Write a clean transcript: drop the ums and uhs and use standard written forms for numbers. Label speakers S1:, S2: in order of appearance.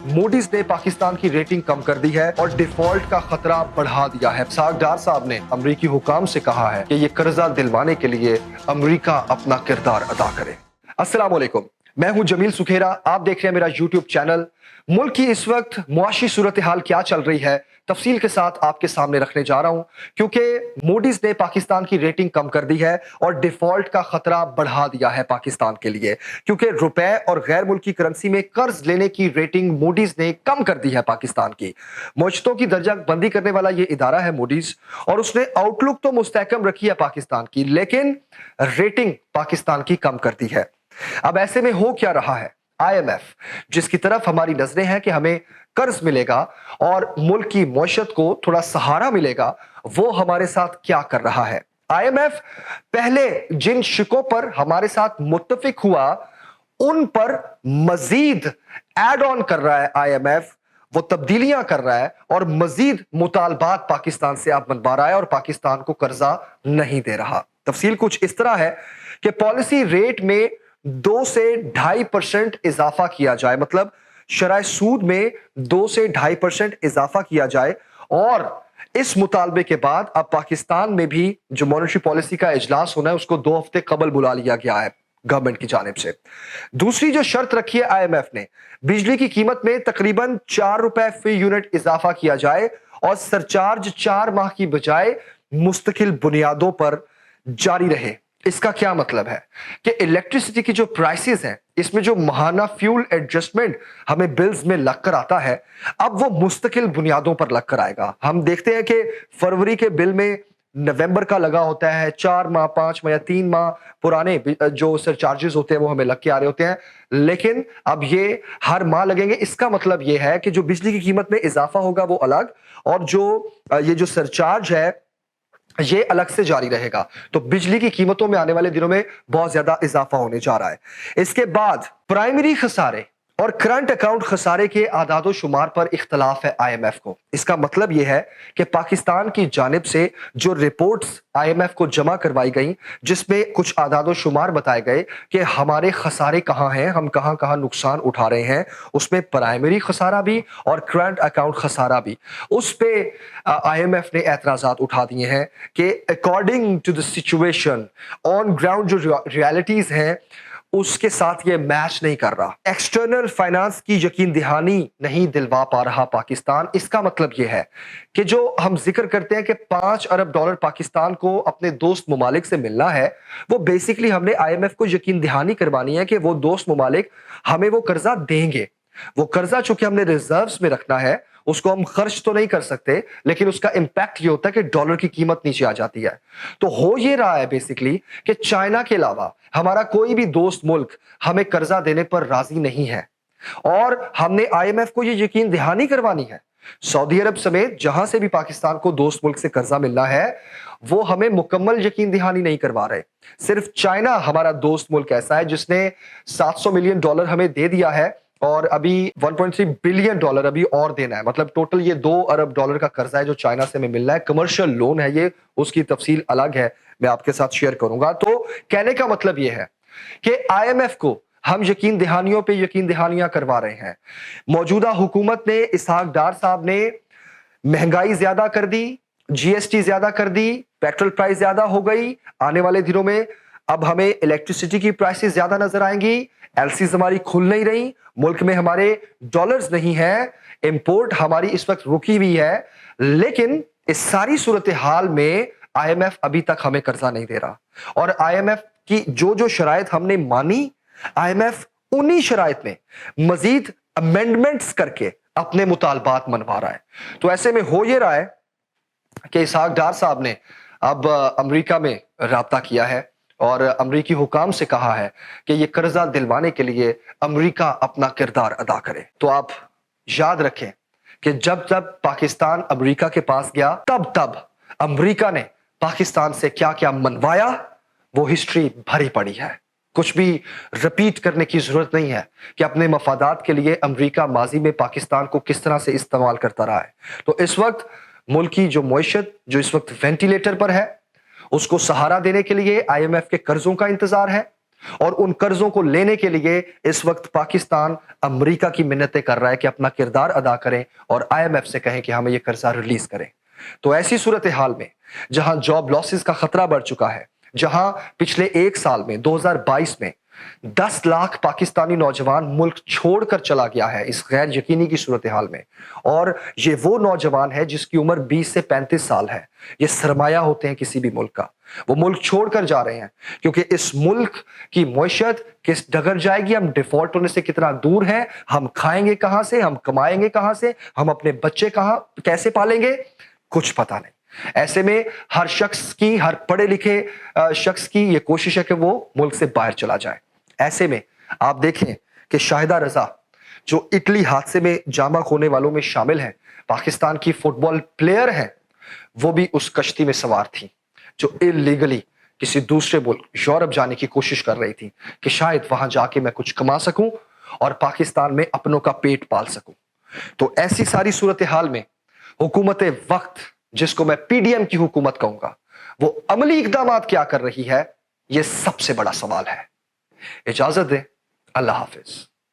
S1: Moody's نے پاکستان کی rating کم کر دی ہے اور ڈیفالٹ کا خطرہ بڑھا دیا ہے۔ اسحاق ڈار صاحب نے امریکی حکام سے کہا ہے کہ یہ قرضہ دلوانے کے لیے امریکہ اپنا کردار ادا کرے۔ السلام علیکم، میں ہوں جمیل سکھیرا، آپ دیکھ رہے ہیں میرا یوٹیوب چینل۔ ملک کی اس وقت معاشی صورتحال کیا چل رہی ہے، تفصیل کے ساتھ آپ کے سامنے رکھنے جا رہا ہوں، کیونکہ موڈیز نے پاکستان کی ریٹنگ کم کر دی ہے اور ڈیفالٹ کا خطرہ بڑھا دیا ہے پاکستان کے لیے، کیونکہ روپے اور غیر ملکی کرنسی میں قرض لینے کی ریٹنگ موڈیز نے کم کر دی ہے پاکستان کی۔ معیشتوں کی درجہ بندی کرنے والا یہ ادارہ ہے موڈیز، اور اس نے آؤٹ لک تو مستحکم رکھی ہے پاکستان کی، لیکن ریٹنگ پاکستان کی کم کر دی ہے۔ اب ایسے میں ہو کیا رہا ہے؟ آئی ایم ایف، جس کی طرف ہماری نظریں ہیں کہ ہمیں قرض ملے گا اور ملک کی معیشت کو تھوڑا سہارا ملے گا، وہ ہمارے ساتھ کیا کر رہا ہے؟ آئی ایم ایف پہلے جن شکوں پر ہمارے ساتھ متفق ہوا ان پر مزید ایڈ آن کر رہا ہے۔ آئی ایم ایف وہ تبدیلیاں کر رہا ہے اور مزید مطالبات پاکستان سے اب منوا رہا ہے اور پاکستان کو قرضہ نہیں دے رہا۔ تفصیل کچھ اس طرح ہے کہ پالیسی ریٹ میں 2 سے 2.5% اضافہ کیا جائے، مطلب شرح سود میں 2 سے 2.5% اضافہ کیا جائے، اور اس مطالبے کے بعد اب پاکستان میں بھی جو مانیٹری پالیسی کا اجلاس ہونا ہے اس کو 2 ہفتے قبل بلا لیا گیا ہے گورنمنٹ کی جانب سے۔ دوسری جو شرط رکھی ہے آئی ایم ایف نے، بجلی کی قیمت میں تقریباً 4 روپے فی یونٹ اضافہ کیا جائے اور سرچارج 4 ماہ کی بجائے مستقل بنیادوں پر جاری رہے۔ اس کا کیا مطلب ہے کہ الیکٹریسٹی کی جو پرائسز ہیں، اس میں جو ماہانہ فیول ایڈجسٹمنٹ ہمیں بلز میں لگ کر آتا ہے، اب وہ مستقل بنیادوں پر لگ کر آئے گا۔ ہم دیکھتے ہیں کہ فروری کے بل میں نومبر کا لگا ہوتا ہے، 4 ماہ 5 ماہ یا 3 ماہ پرانے جو سرچارجز ہوتے ہیں وہ ہمیں لگ کے آ رہے ہوتے ہیں، لیکن اب یہ ہر ماہ لگیں گے۔ اس کا مطلب یہ ہے کہ جو بجلی کی قیمت میں اضافہ ہوگا وہ الگ، اور یہ جو سرچارج ہے یہ الگ سے جاری رہے گا۔ تو بجلی کی قیمتوں میں آنے والے دنوں میں بہت زیادہ اضافہ ہونے جا رہا ہے۔ اس کے بعد پرائمری خسارے اور کرنٹ اکاؤنٹ خسارے کے اعداد و شمار پر اختلاف ہے آئی ایم ایف کو۔ اس کا مطلب یہ ہے کہ پاکستان کی جانب سے جو رپورٹس آئی ایم ایف کو جمع کروائی گئیں، جس میں کچھ اعداد و شمار بتائے گئے کہ ہمارے خسارے کہاں ہیں، ہم کہاں کہاں نقصان اٹھا رہے ہیں، اس میں پرائمری خسارہ بھی اور کرنٹ اکاؤنٹ خسارہ بھی، اس پہ آئی ایم ایف نے اعتراضات اٹھا دیے ہیں کہ according to the situation on ground جو ریالٹیز ہیں اس کے ساتھ یہ میچ نہیں کر رہا۔ ایکسٹرنل فائنانس کی یقین دہانی نہیں دلوا پا رہا پاکستان۔ اس کا مطلب یہ ہے کہ جو ہم ذکر کرتے ہیں کہ $5 ارب پاکستان کو اپنے دوست ممالک سے ملنا ہے، وہ بیسیکلی ہم نے آئی ایم ایف کو یقین دہانی کروانی ہے کہ وہ دوست ممالک ہمیں وہ قرضہ دیں گے۔ وہ قرضہ چونکہ ہم نے ریزروز میں رکھنا ہے، اس کو ہم خرچ تو نہیں کر سکتے، لیکن اس کا امپیکٹ یہ ہوتا ہے کہ ڈالر کی قیمت نیچے آ جاتی ہے۔ تو ہو یہ رہا ہے بیسیکلی کہ چائنا کے علاوہ ہمارا کوئی بھی دوست ملک ہمیں قرضہ دینے پر راضی نہیں ہے، اور ہم نے آئی ایم ایف کو یہ یقین دہانی کروانی ہے۔ سعودی عرب سمیت جہاں سے بھی پاکستان کو دوست ملک سے قرضہ ملنا ہے وہ ہمیں مکمل یقین دہانی نہیں کروا رہے۔ صرف چائنا ہمارا دوست ملک ایسا ہے جس نے $700 ملین ہمیں دے دیا ہے، اور ابھی $1.3 بلین ابھی اور دینا ہے۔ مطلب ٹوٹل یہ $2 ارب کا قرضہ ہے جو چائنا سے ہمیں ملنا ہے۔ کمرشل لون ہے یہ، اس کی تفصیل الگ ہے، میں آپ کے ساتھ شیئر کروں گا۔ تو کہنے کا مطلب یہ ہے کہ آئی ایم ایف کو ہم یقین دہانیوں پہ یقین دہانیاں کروا رہے ہیں۔ موجودہ حکومت نے، اسحاق ڈار صاحب نے مہنگائی زیادہ کر دی، جی ایس ٹی زیادہ کر دی، پیٹرول پرائس زیادہ ہو گئی۔ آنے والے دنوں میں اب ہمیں الیکٹریسٹی کی پرائسز زیادہ نظر آئیں گی، ایل سیز ہماری کھل نہیں رہی، ملک میں ہمارے ڈالرز نہیں ہیں، امپورٹ ہماری اس وقت رکی ہوئی ہے، لیکن اس ساری صورتحال میں آئی ایم ایف ابھی تک ہمیں قرضہ نہیں دے رہا۔ اور آئی ایم ایف کی جو شرائط ہم نے مانی، آئی ایم ایف انہی شرائط میں مزید امینڈمنٹس کر کے اپنے مطالبات منوا رہا ہے۔ تو ایسے میں ہو یہ رہا ہے کہ اسحاق ڈار صاحب نے اب امریکہ میں رابطہ کیا ہے اور امریکی حکام سے کہا ہے کہ یہ قرضہ دلوانے کے لیے امریکہ اپنا کردار ادا کرے۔ تو آپ یاد رکھیں کہ جب پاکستان امریکہ کے پاس گیا تب امریکہ نے پاکستان سے کیا کیا منوایا وہ ہسٹری بھری پڑی ہے۔ کچھ بھی رپیٹ کرنے کی ضرورت نہیں ہے کہ اپنے مفادات کے لیے امریکہ ماضی میں پاکستان کو کس طرح سے استعمال کرتا رہا ہے۔ تو اس وقت ملک کی جو معیشت جو اس وقت وینٹیلیٹر پر ہے، اس کو سہارا دینے کے لیے آئی ایم ایف کے قرضوں کا انتظار ہے، اور ان قرضوں کو لینے کے لیے اس وقت پاکستان امریکہ کی منتیں کر رہا ہے کہ اپنا کردار ادا کریں اور IMF سے کہیں کہ ہمیں یہ قرضہ ریلیز کریں۔ تو ایسی صورتحال میں جہاں جاب لاسز کا خطرہ بڑھ چکا ہے، جہاں پچھلے ایک سال میں 2022 میں 10 لاکھ پاکستانی نوجوان ملک چھوڑ کر چلا گیا ہے اس غیر یقینی کی صورتحال میں، اور یہ وہ نوجوان ہے جس کی عمر 20 سے 35 سال ہے، یہ سرمایہ ہوتے ہیں کسی بھی ملک کا، وہ ملک چھوڑ کر جا رہے ہیں کیونکہ اس ملک کی معیشت کس ڈگر جائے گی، ہم ڈیفالٹ ہونے سے کتنا دور ہیں، ہم کھائیں گے کہاں سے، ہم کمائیں گے کہاں سے، ہم اپنے بچے کیسے پالیں گے، کچھ پتہ نہیں۔ ایسے میں ہر شخص کی، ہر پڑھے لکھے شخص کی یہ کوشش ہے کہ وہ ملک سے باہر چلا جائے۔ ایسے میں آپ دیکھیں کہ شاہدہ رضا جو اٹلی حادثے میں جاں کھونے والوں میں شامل ہیں، پاکستان کی فٹ بال پلیئر ہیں، وہ بھی اس کشتی میں سوار تھی جو اللیگلی کسی دوسرے ملک یورپ جانے کی کوشش کر رہی تھی کہ شاید وہاں جا کے میں کچھ کما سکوں اور پاکستان میں اپنوں کا پیٹ پال سکوں۔ تو ایسی ساری صورتحال میں حکومت وقت، جس کو میں PDM کی حکومت کہوں گا، وہ عملی اقدامات کیا کر رہی ہے، یہ سب سے بڑا سوال ہے۔ اجازت دیں، اللہ حافظ۔